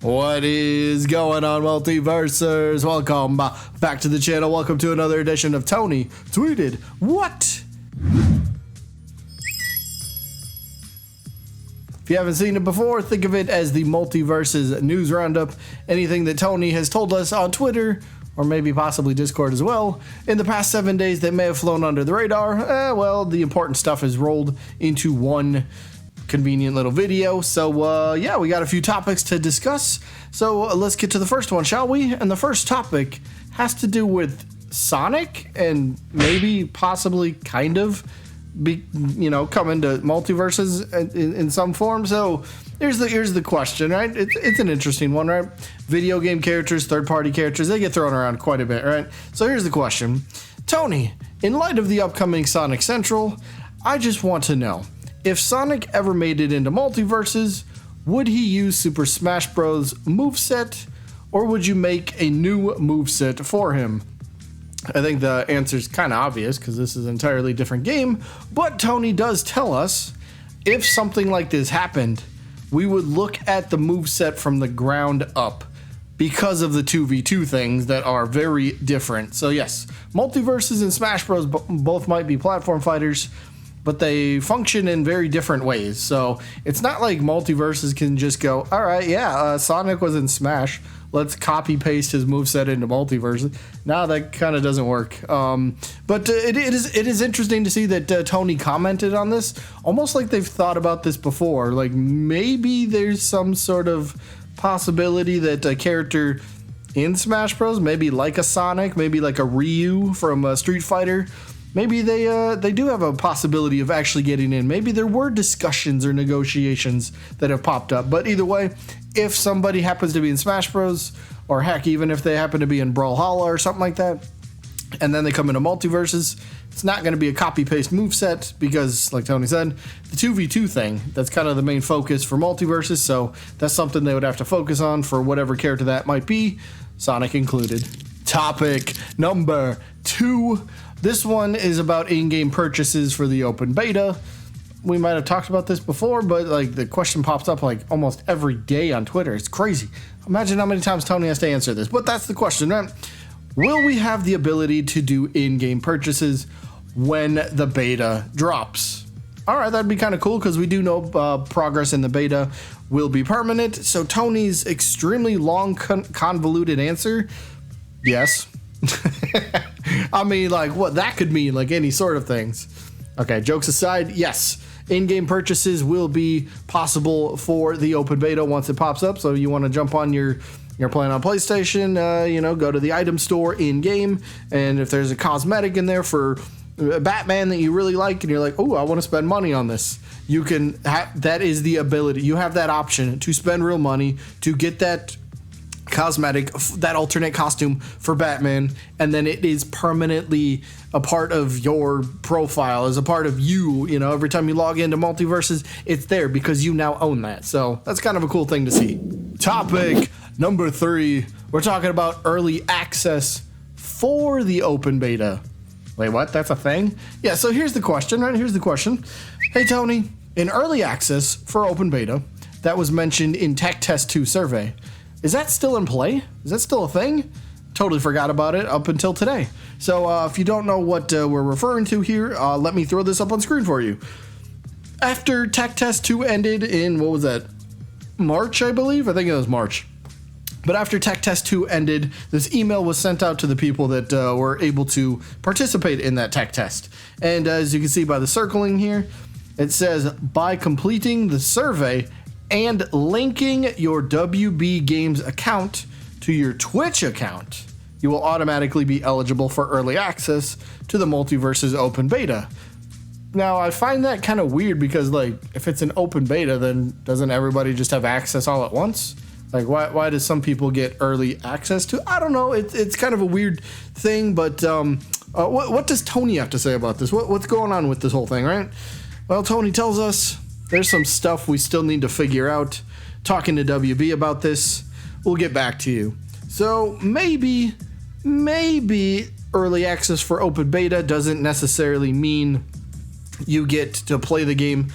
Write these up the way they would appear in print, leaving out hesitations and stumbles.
What is going on, Multiversers? Welcome back to the channel. Welcome to another edition of Tony Tweeted What? If you haven't seen it before, think of it as the Multiversus news roundup. Anything that Tony has told us on Twitter, or maybe possibly Discord as well, in the past 7 days that may have flown under the radar, well, the important stuff is rolled into one convenient little video. So yeah, we got a few topics to discuss. So let's get to the first one, shall we? And the first topic has to do with Sonic and maybe possibly kind of coming to Multiversus in some form. So here's the question, right? It's an interesting one, right? Video game characters, third-party characters, they get thrown around quite a bit, right? So here's the question. Tony, in light of the upcoming Sonic Central, I just want to know, if Sonic ever made it into Multiversus, would he use Super Smash Bros. Moveset, or would you make a new moveset for him? I think the answer is kind of obvious because this is an entirely different game, but Tony does tell us if something like this happened, we would look at the moveset from the ground up because of the 2v2 things that are very different. So yes, Multiversus and Smash Bros. Both might be platform fighters, but they function in very different ways. So it's not like Multiversus can just go, all right, yeah, Sonic was in Smash, let's copy paste his moveset into Multiversus. No, that kind of doesn't work. But it is interesting to see that Tony commented on this, almost like they've thought about this before. Like maybe there's some sort of possibility that a character in Smash Bros, maybe like a Sonic, maybe like a Ryu from Street Fighter, maybe they do have a possibility of actually getting in. Maybe there were discussions or negotiations that have popped up. But either way, if somebody happens to be in Smash Bros, or heck, even if they happen to be in Brawlhalla or something like that, and then they come into Multiversus, it's not going to be a copy-paste moveset because, like Tony said, the 2v2 thing, that's kind of the main focus for Multiversus, so that's something they would have to focus on for whatever character that might be, Sonic included. Topic number 2. This one is about in-game purchases for the open beta. We might have talked about this before, but like the question pops up like almost every day on Twitter. It's crazy. Imagine how many times Tony has to answer this, but that's the question, right? Will we have the ability to do in-game purchases when the beta drops? All right, that'd be kind of cool because we do know progress in the beta will be permanent. So Tony's extremely long, convoluted answer, yes. I mean, like, what that could mean, like any sort of things. Okay, jokes aside, yes, in-game purchases will be possible for the open beta once it pops up. So you want to jump on you're playing on PlayStation, go to the item store in-game, and if there's a cosmetic in there for Batman that you really like, and you're like, oh, I want to spend money on this, you can that is the ability. You have that option to spend real money to get that cosmetic, that alternate costume for Batman, and then it is permanently a part of your profile, as a part of you. Every time you log into Multiversus, it's there because you now own that. So that's kind of a cool thing to see. Topic number 3, we're talking about early access for the open beta. Wait, what? That's a thing? Yeah, so here's the question, right? Here's the question. Hey, Tony, in early access for open beta, that was mentioned in Tech Test 2 survey, is that still in play? Is that still a thing? Totally forgot about it up until today. So if you don't know what we're referring to here, let me throw this up on screen for you. After Tech Test 2 ended in, what was that? March, I believe? I think it was March. But after Tech Test 2 ended, this email was sent out to the people that were able to participate in that tech test. And as you can see by the circling here, it says, by completing the survey and linking your WB Games account to your Twitch account, you will automatically be eligible for early access to the Multiversus open beta. Now, I find that kind of weird because, like, if it's an open beta, then doesn't everybody just have access all at once? Like, why does some people get early access to? I don't know. It's kind of a weird thing, but what does Tony have to say about this? What's going on with this whole thing, right? Well, Tony tells us there's some stuff we still need to figure out. Talking to WB about this, we'll get back to you. So maybe early access for open beta doesn't necessarily mean you get to play the game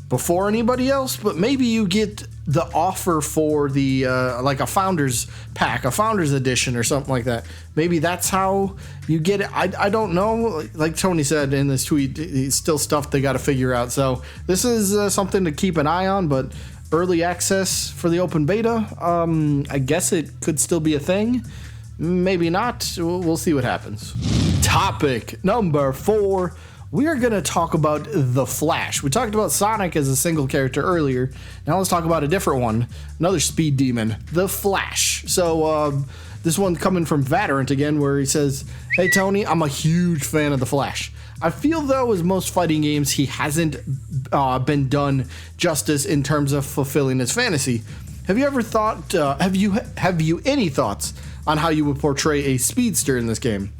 before anybody else, but maybe you get the offer for the like a founders pack, a founders edition or something like that. Maybe that's how you get it. I don't know. Like Tony said in this tweet, it's still stuff they got to figure out. So this is something to keep an eye on, but early access for the open beta, I guess it could still be a thing. Maybe not. We'll see what happens. Topic number 4. We are going to talk about the Flash. We talked about Sonic as a single character earlier. Now let's talk about a different one. Another speed demon, the Flash. So this one coming from Vaderant again, where he says, "Hey Tony, I'm a huge fan of the Flash. I feel though, as most fighting games, he hasn't been done justice in terms of fulfilling his fantasy. Have you ever thought? Have you any thoughts on how you would portray a speedster in this game?"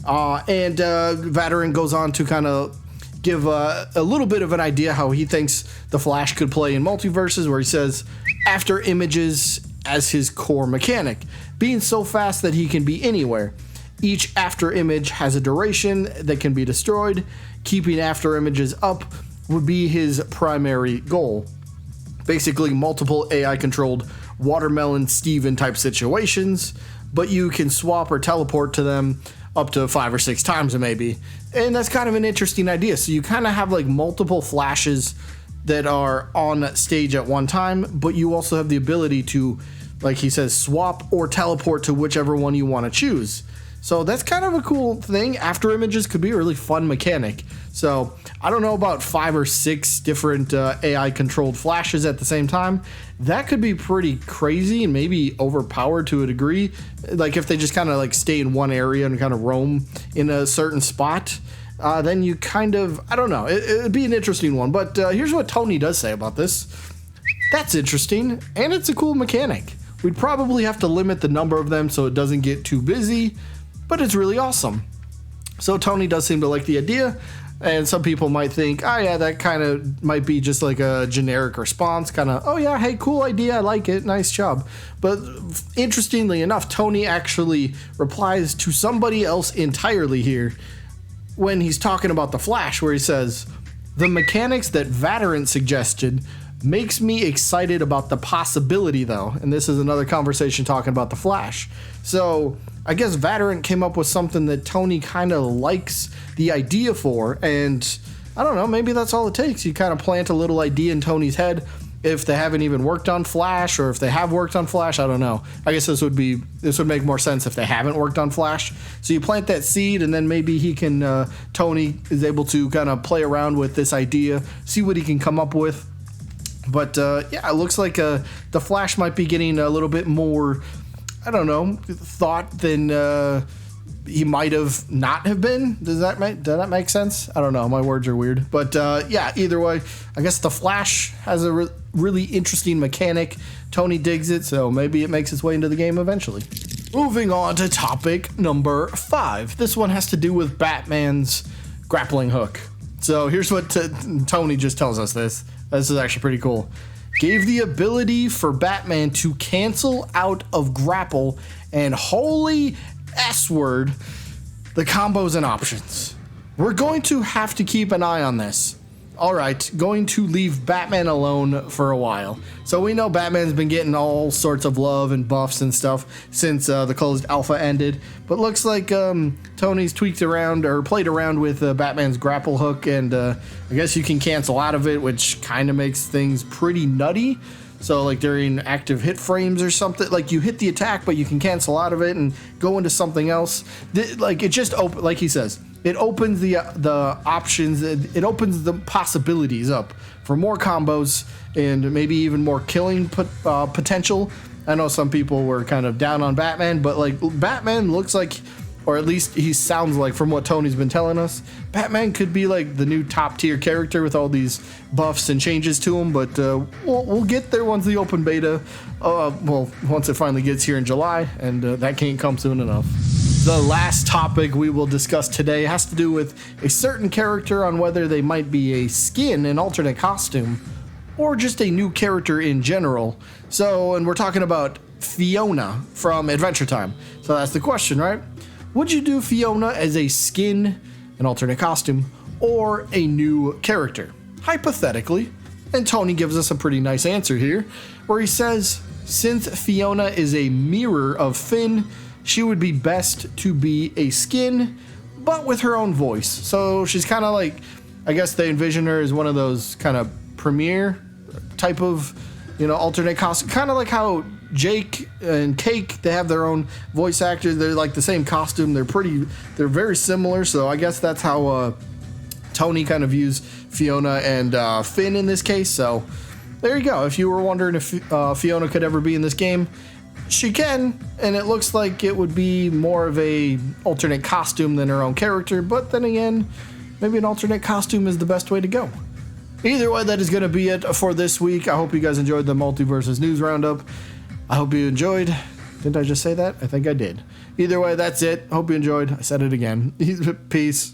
And Vaderant goes on to kind of give a little bit of an idea how he thinks the Flash could play in Multiversus, where he says, after images as his core mechanic, being so fast that he can be anywhere. Each after image has a duration that can be destroyed. Keeping after images up would be his primary goal. Basically, multiple AI controlled Watermelon Steven type situations, but you can swap or teleport to them up to 5 or 6 times maybe. And that's kind of an interesting idea. So you kind of have like multiple Flashes that are on stage at one time, but you also have the ability to, like he says, swap or teleport to whichever one you want to choose. So that's kind of a cool thing. After images could be a really fun mechanic. So I don't know about 5 or 6 different AI controlled Flashes at the same time. That could be pretty crazy and maybe overpowered to a degree. Like if they just kind of like stay in one area and kind of roam in a certain spot, then you kind of, I don't know, it'd be an interesting one. But here's what Tony does say about this. That's interesting, and it's a cool mechanic. We'd probably have to limit the number of them so it doesn't get too busy, but it's really awesome. So Tony does seem to like the idea, and some people might think, oh yeah, that kind of might be just like a generic response, kind of, oh yeah, hey, cool idea, I like it, nice job. But interestingly enough, Tony actually replies to somebody else entirely here when he's talking about the Flash, where he says, the mechanics that Vaderant suggested makes me excited about the possibility though. And this is another conversation talking about the Flash. So I guess Vaderant came up with something that Tony kind of likes the idea for, and I don't know, maybe that's all it takes. You kind of plant a little idea in Tony's head. If they haven't even worked on Flash, or if they have worked on Flash, I don't know. I guess this would make more sense if they haven't worked on Flash. So you plant that seed, and then maybe he can, Tony is able to kind of play around with this idea, see what he can come up with. But yeah, it looks like the Flash might be getting a little bit more, I don't know, thought than he might have not have been. Does that make sense? I don't know. My words are weird. But yeah, either way, I guess the Flash has a really interesting mechanic. Tony digs it, so maybe it makes its way into the game eventually. Moving on to topic number 5. This one has to do with Batman's grappling hook. So here's what Tony just tells us this. This is actually pretty cool. Gave the ability for Batman to cancel out of grapple and holy S-word, the combos and options. We're going to have to keep an eye on this. Alright, going to leave Batman alone for a while. So we know Batman's been getting all sorts of love and buffs and stuff since the closed alpha ended. But looks like Tony's tweaked around or played around with Batman's grapple hook, and I guess you can cancel out of it, which kind of makes things pretty nutty. So like during active hit frames or something, like you hit the attack, but you can cancel out of it and go into something else. Like it just like he says, it opens the options. It opens the possibilities up for more combos and maybe even more killing potential. I know some people were kind of down on Batman, but like Batman looks like, or at least he sounds like, from what Tony's been telling us, Batman could be like the new top tier character with all these buffs and changes to him. But we'll get there once the open beta, well, once it finally gets here in July, and that can't come soon enough. The last topic we will discuss today has to do with a certain character, on whether they might be a skin, an alternate costume, or just a new character in general. So, and we're talking about Fiona from Adventure Time. So that's the question, right? Would you do Fiona as a skin, an alternate costume, or a new character? Hypothetically, And Tony gives us a pretty nice answer here, where he says, since Fiona is a mirror of Finn, she would be best to be a skin, but with her own voice. So she's kind of like, I guess they envision her as one of those kind of premiere type of, alternate costume. Kind of like how Jake and Cake, they have their own voice actors. They're like the same costume. They're very similar. So I guess that's how Tony kind of views Fiona and Finn in this case. So there you go. If you were wondering if Fiona could ever be in this game, she can, and it looks like it would be more of a alternate costume than her own character. But then again, maybe an alternate costume is the best way to go. Either way, that is going to be it for this week. I hope you guys enjoyed the Multiversus News Roundup. I hope you enjoyed. Didn't I just say that? I think I did. Either way, that's it. Hope you enjoyed. I said it again. Peace.